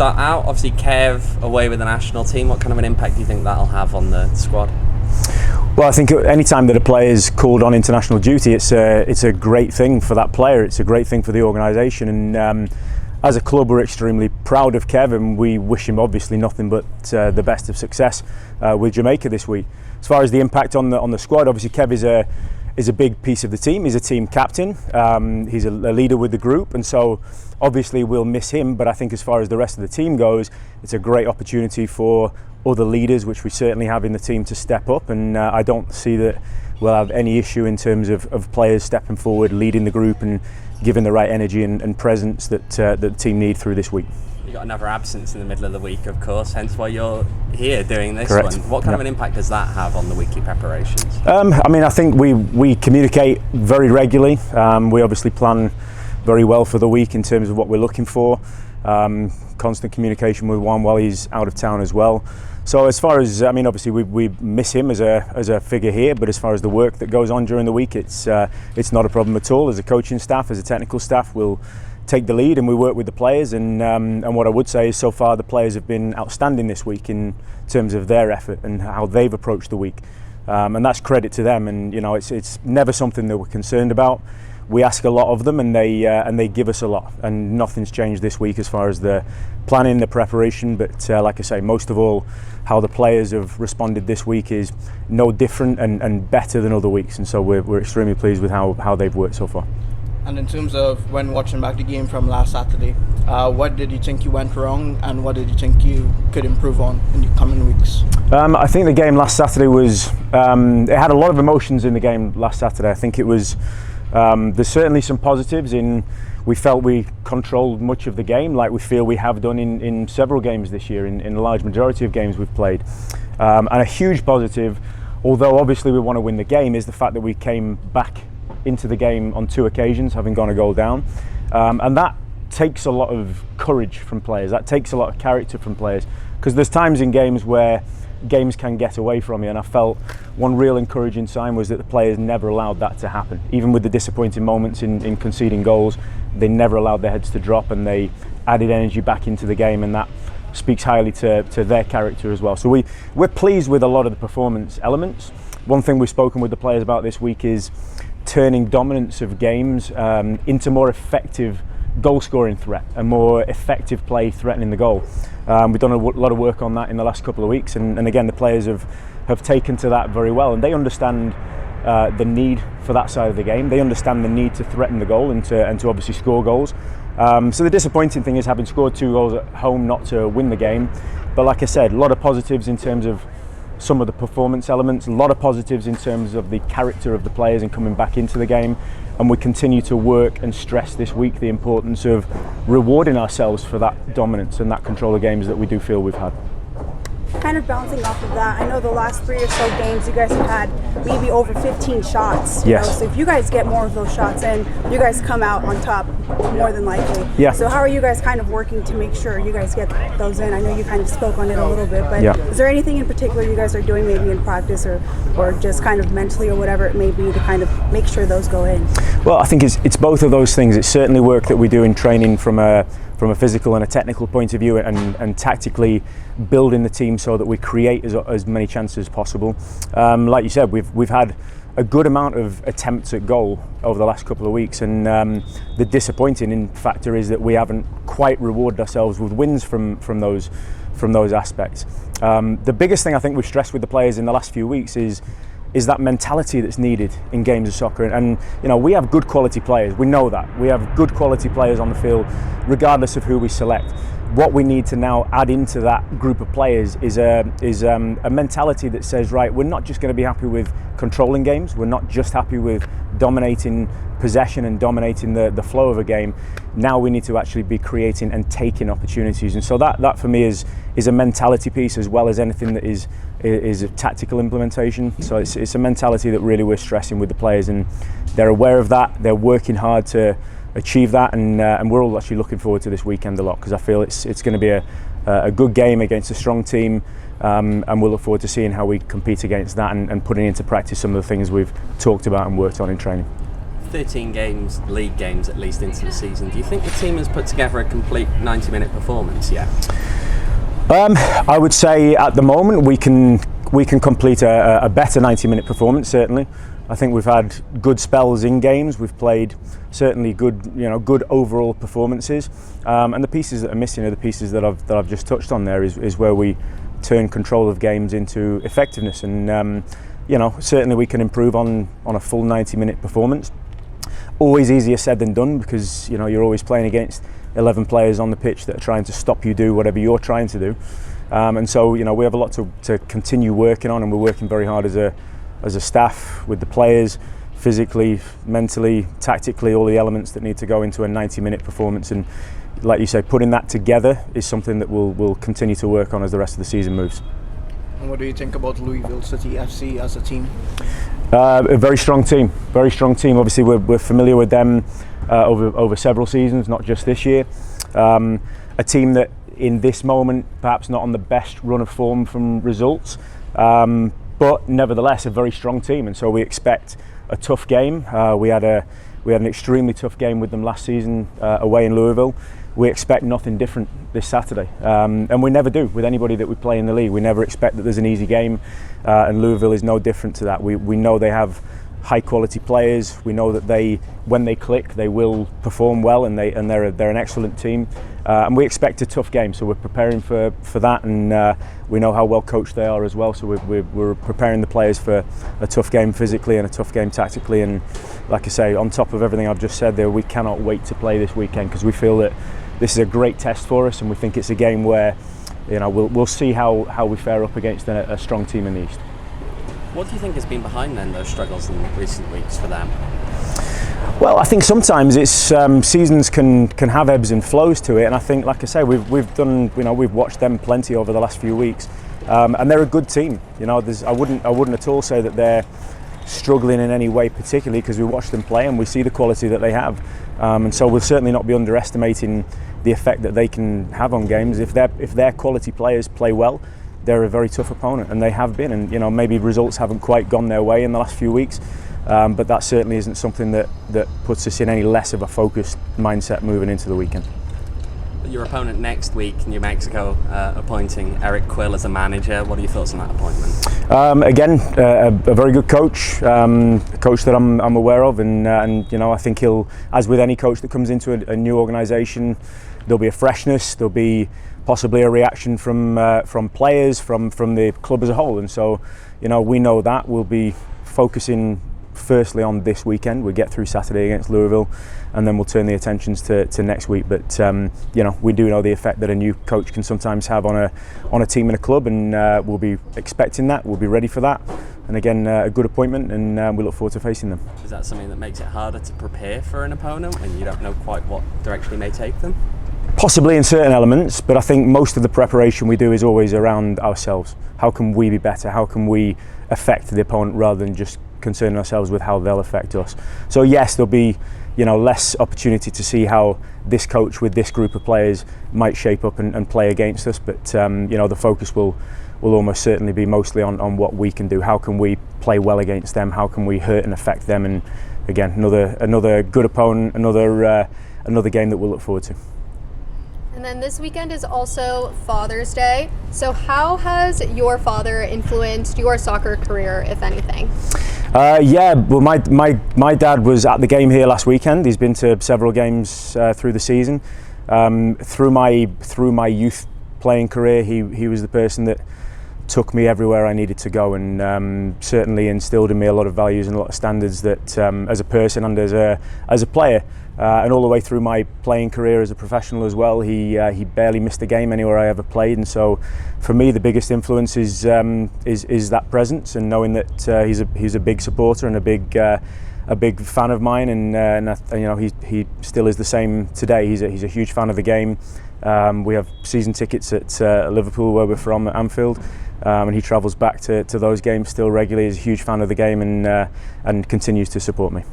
start out, obviously Kev away with the national team. What kind of an impact do you think that'll have on the squad? Well, I think any time that a player is called on international duty, it's a great thing for that player. It's a great thing for the organisation, and as a club, we're extremely proud of Kev, and we wish him obviously nothing but the best of success with Jamaica this week. As far as the impact on the squad, obviously Kev is a big piece of the team. He's a team captain. He's a leader with the group, and so obviously we'll miss him. But I think as far as the rest of the team goes, it's a great opportunity for other leaders, which we certainly have in the team, to step up. And I don't see that we'll have any issue in terms of players stepping forward, leading the group, and giving the right energy and presence that the team need through this week. You got another absence in the middle of the week, of course, hence why you're here doing this Correct. one. What kind of an impact does that have on the weekly preparations? I think we communicate very regularly. We obviously plan very well for the week in terms of what we're looking for. Constant communication with Juan while he's out of town as well. So as far as, obviously we miss him as a figure here, but as far as the work that goes on during the week, it's not a problem at all. As a coaching staff, as a technical staff, we'll take the lead and we work with the players, and what I would say is so far the players have been outstanding this week in terms of their effort and how they've approached the week, and that's credit to them. And it's never something that we're concerned about. We ask a lot of them, and they give us a lot, and nothing's changed this week as far as the planning, the preparation. But like I say, most of all, how the players have responded this week is no different and better than other weeks, and so we're extremely pleased with how they've worked so far. And in terms of when watching back the game from last Saturday, what did you think you went wrong, and what did you think you could improve on in the coming weeks? I think the game last Saturday was, it had a lot of emotions in the game last Saturday. I think it was, there's certainly some positives in, we felt we controlled much of the game, like we feel we have done in several games this year, in a large majority of games we've played. And a huge positive, although obviously we want to win the game, is the fact that we came back into the game on 2 occasions, having gone a goal down, and that takes a lot of courage from players. That takes a lot of character from players, because there's times in games where games can get away from you, and I felt one real encouraging sign was that the players never allowed that to happen. Even with the disappointing moments in conceding goals, they never allowed their heads to drop, and they added energy back into the game, and that speaks highly to their character as well. So we're pleased with a lot of the performance elements. One thing we've spoken with the players about this week is turning dominance of games into more effective goal scoring threat, a more effective play threatening the goal. We've done a lot of work on that in the last couple of weeks, and again the players have taken to that very well, and they understand the need for that side of the game. They understand the need to threaten the goal and to obviously score goals. So the disappointing thing is having scored 2 goals at home not to win the game, but like I said, a lot of positives in terms of some of the performance elements, a lot of positives in terms of the character of the players and coming back into the game, and we continue to work and stress this week the importance of rewarding ourselves for that dominance and that control of games that we do feel we've had. Kind of bouncing off of that, I know the last 3 or so games you guys have had maybe over 15 shots. Yes. So if you guys get more of those shots in, you guys come out on top more than likely. Yeah. So how are you guys kind of working to make sure you guys get those in? I know you kind of spoke on it a little bit, but is there anything in particular you guys are doing maybe in practice or just kind of mentally or whatever it may be to kind of make sure those go in? Well, I think it's both of those things. It's certainly work that we do in training from a physical and a technical point of view, and tactically building the team so that we create as many chances as possible. Like you said, we've had a good amount of attempts at goal over the last couple of weeks, and the disappointing factor is that we haven't quite rewarded ourselves with wins from those aspects. The biggest thing I think we've stressed with the players in the last few weeks is that mentality that's needed in games of soccer, and we have good quality players. We know that we have good quality players on the field, regardless of who we select. What we need to now add into that group of players is a mentality that says, right, we're not just going to be happy with controlling games. We're not just happy with dominating possession and dominating the flow of a game. Now we need to actually be creating and taking opportunities, and so that for me is a mentality piece as well as anything that is a tactical implementation. So it's a mentality that really we're stressing with the players, and they're aware of that. They're working hard to achieve that, and we're all actually looking forward to this weekend a lot, because I feel it's going to be a good game against a strong team, and we'll look forward to seeing how we compete against that and putting into practice some of the things we've talked about and worked on in training. 13 games, league games at least into the season. Do you think the team has put together a complete 90-minute performance yet? I would say at the moment we can complete a better 90-minute performance, certainly. I think we've had good spells in games. We've played certainly good overall performances, and the pieces that are missing are the pieces that I've just touched on. There is where we turn control of games into effectiveness, and certainly we can improve on a full 90-minute performance. Always easier said than done, because you're always playing against 11 players on the pitch that are trying to stop you do whatever you're trying to do, and so we have a lot to continue working on, and we're working very hard as a staff with the players, physically, mentally, tactically, all the elements that need to go into a 90-minute performance. And like you say, putting that together is something that we'll continue to work on as the rest of the season moves. And what do you think about Louisville City FC as a team? A very strong team. Obviously, we're familiar with them over several seasons, not just this year. A team that, in this moment, perhaps not on the best run of form from results, but nevertheless a very strong team, and so we expect a tough game. We had an extremely tough game with them last season away in Louisville. We expect nothing different this Saturday, and we never do with anybody that we play in the league. We never expect that there's an easy game, and Louisville is no different to that. We know they have high quality players. We know that when they click, they will perform well, and they're an excellent team. And we expect a tough game, so we're preparing for that, and we know how well coached they are as well. So we're preparing the players for a tough game physically and a tough game tactically. And like I say, on top of everything I've just said there, we cannot wait to play this weekend, because we feel that this is a great test for us, and we think it's a game where we'll see how we fare up against a strong team in the East. What do you think has been behind then those struggles in recent weeks for them? Well, I think sometimes it's seasons can have ebbs and flows to it, and I think, like I say, we've watched them plenty over the last few weeks, and they're a good team. I wouldn't at all say that they're struggling in any way particularly, because we watch them play and we see the quality that they have, and so we'll certainly not be underestimating the effect that they can have on games. If their quality players play well, they're a very tough opponent, and they have been, and maybe results haven't quite gone their way in the last few weeks, but that certainly isn't something that puts us in any less of a focused mindset moving into the weekend. Your opponent next week, New Mexico, appointing Eric Quill as a manager. What are your thoughts on that appointment? Again, a very good coach, a coach that I'm aware of, and I think he'll, as with any coach that comes into a new organisation, there'll be a freshness, there'll be possibly a reaction from players, from the club as a whole, and so we know that we'll be focusing firstly on this weekend. We'll get through Saturday against Louisville, and then we'll turn the attentions to next week. But we do know the effect that a new coach can sometimes have on a team and a club, and we'll be expecting that. We'll be ready for that. And again, a good appointment, and we look forward to facing them. Is that something that makes it harder to prepare for an opponent when you don't know quite what direction he may take them? Possibly in certain elements, but I think most of the preparation we do is always around ourselves. How can we be better? How can we affect the opponent rather than just concerning ourselves with how they'll affect us? So yes, there'll be less opportunity to see how this coach with this group of players might shape up and play against us, but the focus will almost certainly be mostly on what we can do. How can we play well against them? How can we hurt and affect them? And again, another good opponent, another game that we'll look forward to. And then this weekend is also Father's Day. So how has your father influenced your soccer career, if anything? Well, my dad was at the game here last weekend. He's been to several games through the season. Through my youth playing career, he was the person that took me everywhere I needed to go, and certainly instilled in me a lot of values and a lot of standards that as a person and as a player. And all the way through my playing career as a professional as well, he barely missed a game anywhere I ever played, and so for me the biggest influence is that presence, and knowing that he's a big supporter and a big fan of mine, and he still is the same today. He's a huge fan of the game. We have season tickets at Liverpool, where we're from, at Anfield, and he travels back to those games still regularly. He's a huge fan of the game, and continues to support me.